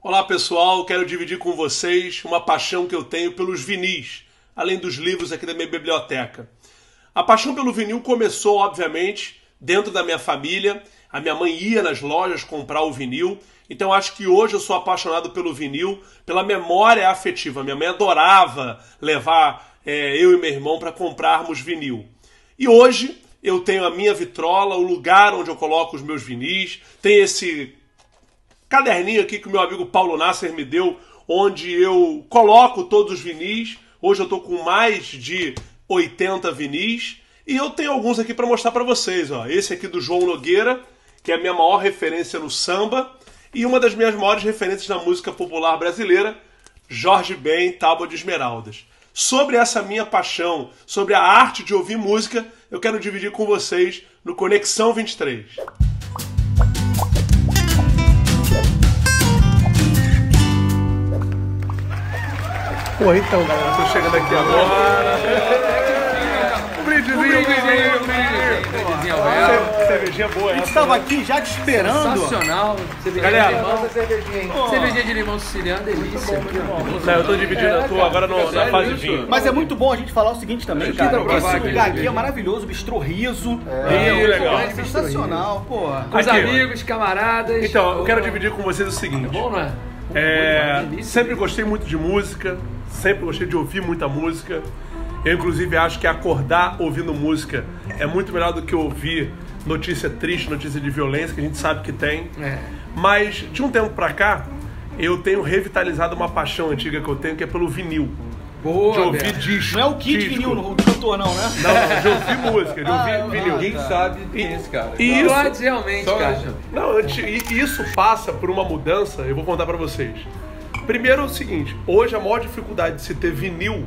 Olá pessoal, quero dividir com vocês uma paixão que eu tenho pelos vinis, além dos livros aqui da minha biblioteca. A paixão pelo vinil começou, obviamente, dentro da minha família. A minha mãe ia nas lojas comprar o vinil, então acho que hoje eu sou apaixonado pelo vinil, pela memória afetiva. Minha mãe adorava levar eu e meu irmão para comprarmos vinil. E hoje eu tenho a minha vitrola, o lugar onde eu coloco os meus vinis, tem esse caderninho aqui que o meu amigo Paulo Nasser me deu, onde eu coloco todos os vinis. Hoje eu estou com mais de 80 vinis e eu tenho alguns aqui para mostrar para vocês. Ó. Esse aqui do João Nogueira, que é a minha maior referência no samba e uma das minhas maiores referências na música popular brasileira, Jorge Ben, Tábua de Esmeraldas. Sobre essa minha paixão, sobre a arte de ouvir música, eu quero dividir com vocês no Conexão 23. Pô, então, galera, tô chegando aqui agora. Um brindezinho. Cervejinha boa, a gente estava aqui já te esperando. Sensacional. Galera, Cervejinha de limão siciliano, delícia. Não, eu tô dividindo, eu tô agora na fase de vinho. Mas é muito bom a gente falar o seguinte também, cara. Esse lugar aqui é maravilhoso, Bistrô Riso. Legal. É sensacional, pô. Com os amigos, camaradas. Então, eu quero dividir com vocês o seguinte. É bom, não é? Sempre gostei muito de música, sempre gostei de ouvir muita música. Eu, inclusive, acho que acordar ouvindo música é muito melhor do que ouvir notícia triste, notícia de violência, que a gente sabe que tem. Mas, de um tempo pra cá, eu tenho revitalizado uma paixão antiga que eu tenho, que é pelo vinil. Boa, de ouvir disco. Não é o kit vinil no cantor, não, né? Não, de ouvir música, de ouvir vinil. Quem sabe quem é esse cara. Isso, realmente, cara. Não, isso passa por uma mudança, eu vou contar pra vocês. Primeiro é o seguinte, hoje a maior dificuldade de se ter vinil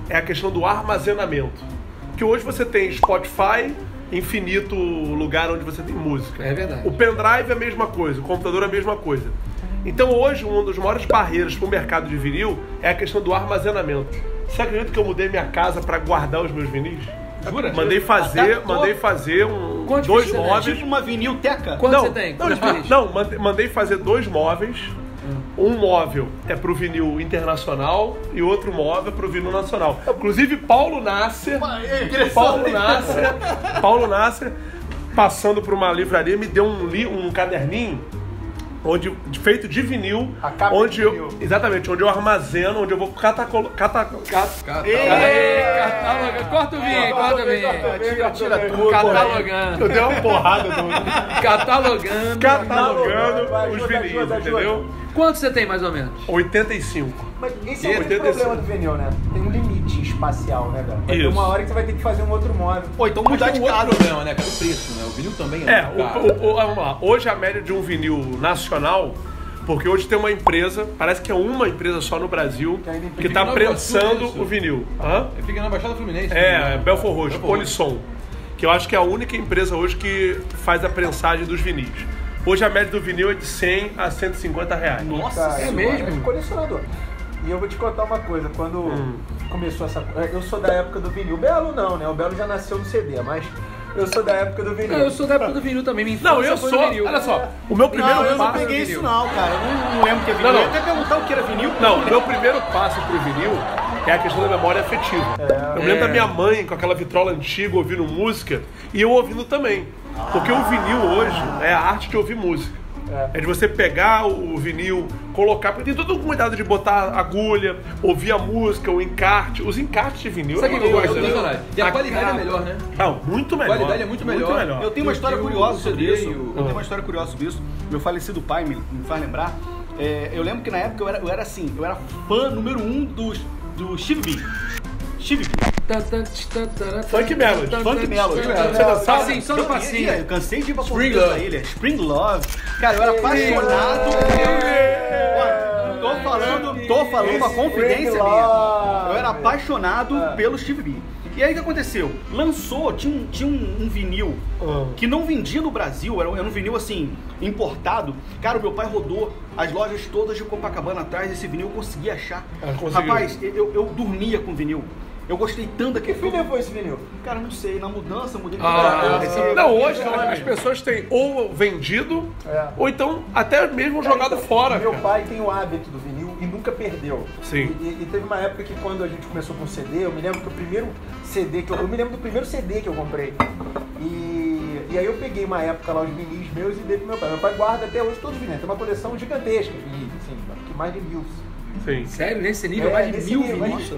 é a questão do armazenamento. Porque hoje você tem Spotify, infinito lugar onde você tem música. É verdade. O pendrive é a mesma coisa, o computador é a mesma coisa. Então hoje, uma das maiores barreiras para o mercado de vinil é a questão do armazenamento. Você acredita que eu mudei minha casa para guardar os meus vinis? Jura? Mandei fazer dois móveis. Tipo uma vinilteca? Quanto você tem? Mandei fazer dois móveis. Um móvel é pro vinil internacional e outro móvel é pro vinil nacional. Inclusive Paulo Nasser, passando por uma livraria, me deu um caderninho feito de vinil, onde eu armazeno, onde eu vou catalogando. Corta o vinho. Tira tudo. Catalogando. Eu dei uma porrada no... Catalogando os vinis, entendeu? Quanto você tem, mais ou menos? 85. Mas esse é o problema do vinil, né? Tem um limite espacial, né, velho? Vai ter Isso. uma hora que você vai ter que fazer um outro móvel. Pô, então mudar de Tem um outro casa. problema, né, cara? O preço, né? O vinil também é muito caro. Vamos lá. Hoje a média de um vinil nacional, porque hoje tem uma empresa, parece que é uma empresa só no Brasil, que está prensando o vinil. Fica na Baixada Fluminense. Belfort Roxo, Polisson, que eu acho que é a única empresa hoje que faz a prensagem dos vinis. Hoje a média do vinil é de 100 a 150 reais. Nossa, Cara, é mesmo? É de colecionador. E eu vou te contar uma coisa, quando começou essa... Eu sou da época do vinil. O Belo não, né? O Belo já nasceu no CD, mas eu sou da época do vinil. Eu sou da época do vinil também. Minha Não, infância eu foi sou. no vinil. Olha só, o meu primeiro eu não passo. peguei isso não, cara. Eu não lembro que é vinil. Não. Eu ia até perguntar o que era vinil. Não, o meu primeiro passo pro vinil é a questão da memória afetiva. Eu me lembro da minha mãe com aquela vitrola antiga ouvindo música e eu ouvindo também. Porque o vinil hoje é a arte de ouvir música. É de você pegar o vinil, colocar, porque tem todo um cuidado de botar agulha, ouvir a música, o encarte. Os encartes de vinil Sabe o que eu gosto? né? E a qualidade é melhor, né? Não, muito melhor. A qualidade é muito melhor. Eu tenho uma história curiosa sobre CD isso. e o- Eu tenho uma história curiosa sobre isso. Meu falecido pai me faz lembrar. Eu lembro que na época eu era fã número 1 do Steve B. Steve B. Funk Melody. Funk Melody. Você dançava? Passinho, só no passinho. Eu cansei de ir pra Spring Portugal Love. da ilha. Spring Love. Cara, eu era apaixonado. Tô falando uma confidência minha. Eu era apaixonado pelo Steve B. E aí o que aconteceu? Tinha um vinil que não vendia no Brasil, era um vinil assim, importado. Cara, o meu pai rodou as lojas todas de Copacabana atrás desse vinil, eu consegui achar. Conseguiu. Rapaz, eu dormia com vinil. Eu gostei tanto daquele Que levou esse vinil? Cara, não sei, na mudança, mudei Não, hoje as pessoas têm ou vendido, ou então até mesmo jogado fora. Meu pai tem o hábito do vinil e nunca perdeu. Sim. E teve uma época que quando a gente começou com CD, eu me lembro que o primeiro CD que eu me lembro do primeiro CD que eu comprei. E aí eu peguei uma época lá os vinis meus e dei pro meu pai. Meu pai guarda até hoje todos os vinis. Tem uma coleção gigantesca de vinis, assim, mais de 1000. Sim. Sério? Nesse nível? Mais de 1000 vinis?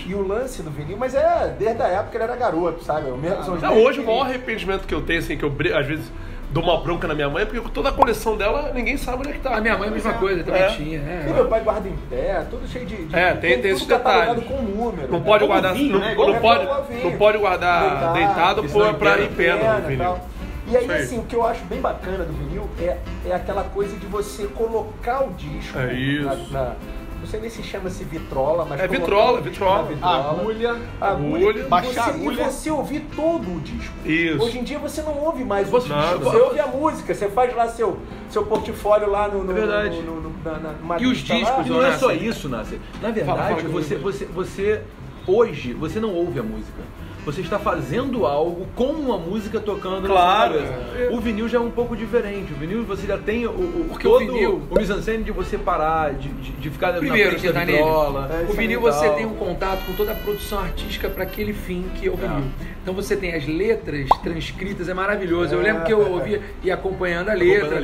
E o lance do vinil, mas desde a época ele era garoto, sabe? Hoje o maior arrependimento que eu tenho, assim, que eu às vezes dou uma bronca na minha mãe, porque toda a coleção dela, ninguém sabe onde é que tá. A minha mãe a mesma coisa, também tinha. E meu pai guarda em pé, tudo cheio de tem esses detalhes. Com número. Não pode guardar, não pode guardar deitado pra ir em pé no vinil. E aí, assim, o que eu acho bem bacana do vinil é aquela coisa de você colocar o disco não sei nem se chama-se vitrola, mas... vitrola. Agulha. Baixar a agulha. E você ouvir todo o disco. Isso. Hoje em dia você não ouve mais o disco. Você ouve a música, você faz lá seu portfólio lá no verdade. numa E os discos, E não é só isso, Nasser. Na verdade, você hoje, você não ouve a música. Você está fazendo algo com uma música tocando na sua cabeça. O vinil já é um pouco diferente. O vinil você já tem o mise-en-scène de você parar, de ficar na frente da vitrola. O vinil você tem um contato com toda a produção artística para aquele fim que é o vinil. Então você tem as letras transcritas, é maravilhoso. Eu lembro que eu ouvia e acompanhando a letra.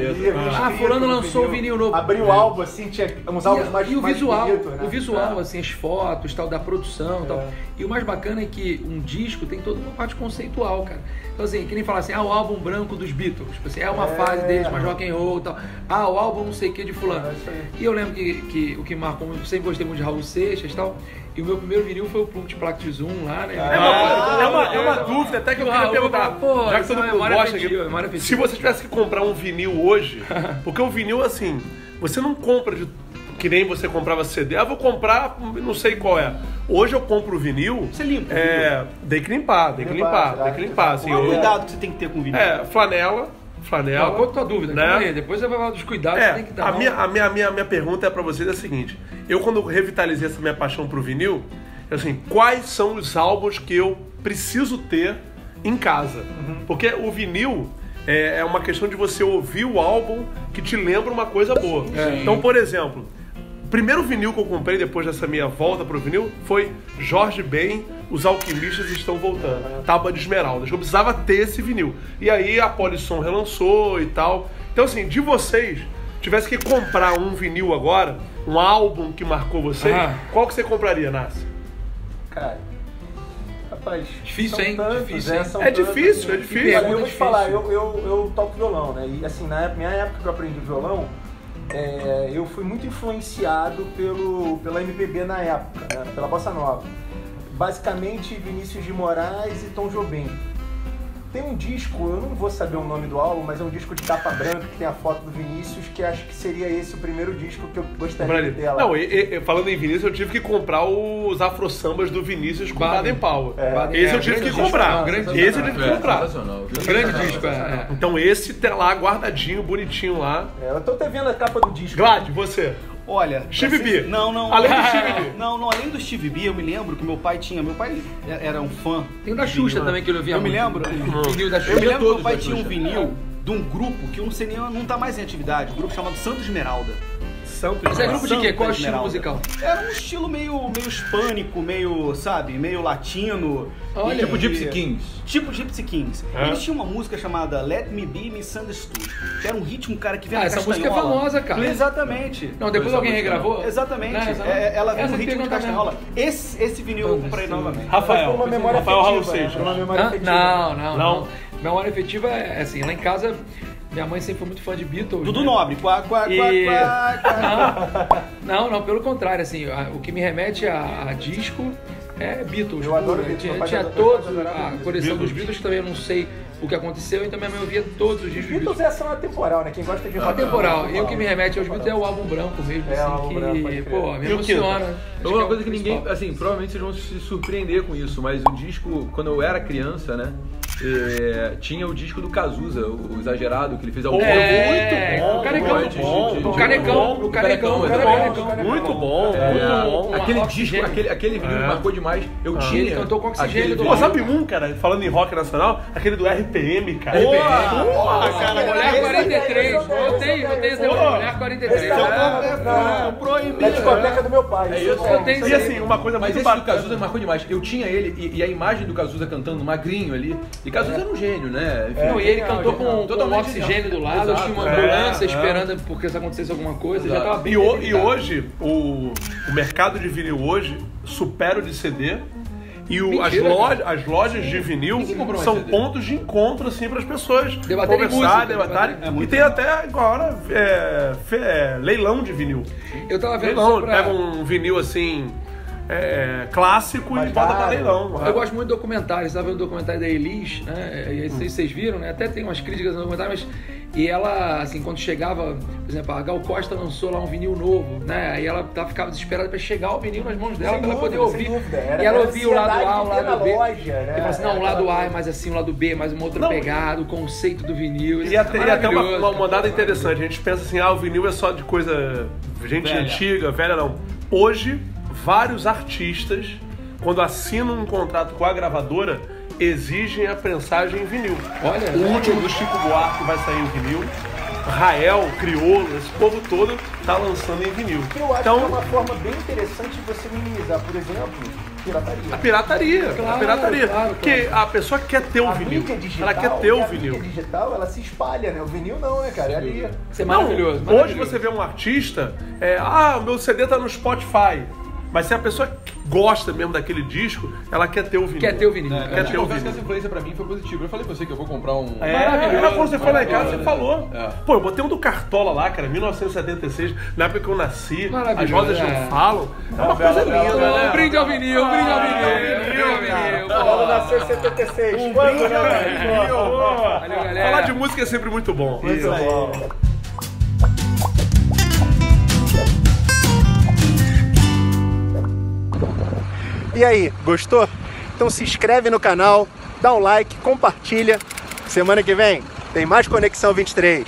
Fulano lançou o vinil novo. Abriu o álbum assim, tinha uns álbuns mais E o visual, bonito, né? o visual, assim, as fotos, tal, da produção, tal. E o mais bacana é que um disco tem toda uma parte conceitual, cara. Então assim, que nem falar assim, o álbum branco dos Beatles, tipo assim, é uma fase deles, mais rock and roll e tal. O álbum não sei o que de fulano. E eu lembro que o que marcou muito, eu sempre gostei muito de Raul Seixas e tal. E o meu primeiro vinil foi o Plumpt Plact Zoom lá, né? É uma dúvida até que eu queria perguntar. Já que todo mundo gosta aqui, se você tivesse que comprar um vinil hoje, porque o vinil, assim, você não compra que nem você comprava CD. Vou comprar, não sei qual é. Hoje eu compro o vinil. Você limpa? Tem que limpar. Assim, qual é o cuidado que você tem que ter com o vinil? Flanela. Qual é a tua dúvida? Né? Depois você vai falar dos cuidados que tem que dar. A minha pergunta para vocês é a seguinte. Eu, quando revitalizei essa minha paixão pro vinil, assim, quais são os álbuns que eu preciso ter em casa? Porque o vinil é uma questão de você ouvir o álbum que te lembra uma coisa boa. Então, por exemplo, o primeiro vinil que eu comprei depois dessa minha volta pro vinil foi Jorge Ben, Os Alquimistas Estão Voltando, Tábua de Esmeraldas. Eu precisava ter esse vinil. E aí a Polisson relançou e tal. Então, assim, de vocês, tivesse que comprar um vinil agora, um álbum que marcou vocês, qual que você compraria, Nassi? Cara, rapaz, difícil, hein? Difícil. É difícil. Eu vou te falar, eu toco violão, né? E assim, na minha época que eu aprendi violão, eu fui muito influenciado pela MPB na época, né? Pela Bossa Nova. Basicamente, Vinícius de Moraes e Tom Jobim. Tem um disco, eu não vou saber o nome do álbum, mas é um disco de capa branca que tem a foto do Vinícius, que acho que seria esse o primeiro disco que eu gostaria de ter lá. Não, falando em Vinícius, eu tive que comprar os afro-sambas do Vinícius com Baden Powell. Esse eu tive que comprar. Esse eu tive que comprar. Grande disco, Então esse tá lá guardadinho, bonitinho lá. Eu tô até vendo a capa do disco. Glad, você? Olha, Steve B. Não. Além do Steve B. Não, além do Steve B, eu me lembro que meu pai era um fã. Tem o da Xuxa também que ele ouvia muito. Eu me lembro. Vinil da Xuxa. Eu me lembro que meu pai tinha um vinil de um grupo que eu não sei nem, não tá mais em atividade, um grupo chamado Santo Esmeralda. Mas é grupo de quê? Qual é o estilo musical? Era um estilo meio hispânico, meio latino. Olha, tipo Gypsy Kings. Tipo Gypsy Kings. Eles tinham uma música chamada Let Me Be Misunderstood, que era um ritmo, cara, que veio na essa castanhola. música é famosa, cara. Exatamente. Não, depois alguém regravou? Exatamente. Ela veio no ritmo de castanhola. Esse vinil eu comprei novamente. Rafael Raul Seixas. Não. Memória afetiva é assim, lá em casa... Minha mãe sempre foi muito fã de Beatles. Dudu né? Nobre, Não, pelo contrário, assim, o que me remete a disco é Beatles. Eu adoro Beatles. Tinha todos, a coleção dos Beatles, também eu não sei o que aconteceu, então minha mãe ouvia todos os discos. Beatles é ação atemporal, né? Quem gosta de rock. Atemporal. E o que me remete aos Beatles é o álbum branco mesmo, assim, que, me emociona. É uma coisa que ninguém, assim, provavelmente vocês vão se surpreender com isso, mas o disco, quando eu era criança, né? tinha o disco do Cazuza, o Exagerado, que ele fez ao vivo. Muito bom. O Canecão. Muito bom. Aquele disco, aquele vinil me marcou demais. Eu tinha. Ele cantou com Oxigênio do Pô, sabe cara, falando em rock nacional, aquele do RPM, cara. Porra, cara. Mulher 43. Eu tenho esse Mulher 43. Proibido. Na discoteca do meu pai. É isso. Eu tenho. E assim, uma coisa Mas muito esse do Cazuza me marcou demais. Eu tinha ele e a imagem do Cazuza cantando magrinho ali. E Cazuza era um gênio, né? Não, e ele cantou com totalmente Oxigênio do lado. Eu tinha uma ambulância esperando porque se acontecesse alguma coisa. Já tava bem. E hoje, o mercado de vinil hoje supera o de CD. E as lojas de vinil são pontos de encontro assim, para as pessoas conversarem, debaterem. E tem até agora leilão de vinil. Eu tava vendo pega um vinil assim clássico e bota pra leilão. Eu gosto muito de documentários. Estava vendo o documentário da Elis, né? E vocês viram, né? Até tem umas críticas no documentário, mas e ela, assim, quando chegava, por exemplo, a Gal Costa lançou lá um vinil novo, né? Aí ela ficava desesperada para chegar o vinil nas mãos dela para ela poder ouvir. E ela ouvia o lado A, o lado B. E falava assim, não, o lado A é mais assim, o lado B é mais uma outra pegada, o conceito do vinil. E até uma dada interessante, a gente pensa assim, o vinil é só de coisa gente antiga, velha não. Hoje, vários artistas, quando assinam um contrato com a gravadora, exigem a prensagem em vinil. Olha, o último do Chico Buarque vai sair em vinil. Rael, Criolo, esse povo todo tá lançando em vinil. Eu acho que é uma forma bem interessante de você minimizar, por exemplo, pirataria. A pirataria, Claro. Porque a pessoa quer ter o vinil. Digital, ela quer ter o vinil. A mídia digital, ela se espalha, né? O vinil não, né, cara? É ali. Isso é maravilhoso. Hoje você vê um artista, o meu CD tá no Spotify. Mas se a pessoa gosta mesmo daquele disco, ela quer ter o vinil. Quer ter o vinil. Eu confesso que essa influência pra mim foi positiva. Eu falei pra você que eu vou comprar um... Quando você foi lá em casa, você falou. Pô, eu botei um do Cartola lá, cara, 1976, na época que eu nasci. As rosas não falam. É uma coisa linda, né? Um brinde ao vinil, um brinde ao vinil. Ela nasceu em 76. Quando, né? Valeu, galera. Falar de música é sempre muito bom. Muito bom. E aí, gostou? Então se inscreve no canal, dá um like, compartilha. Semana que vem tem mais Conexão 23.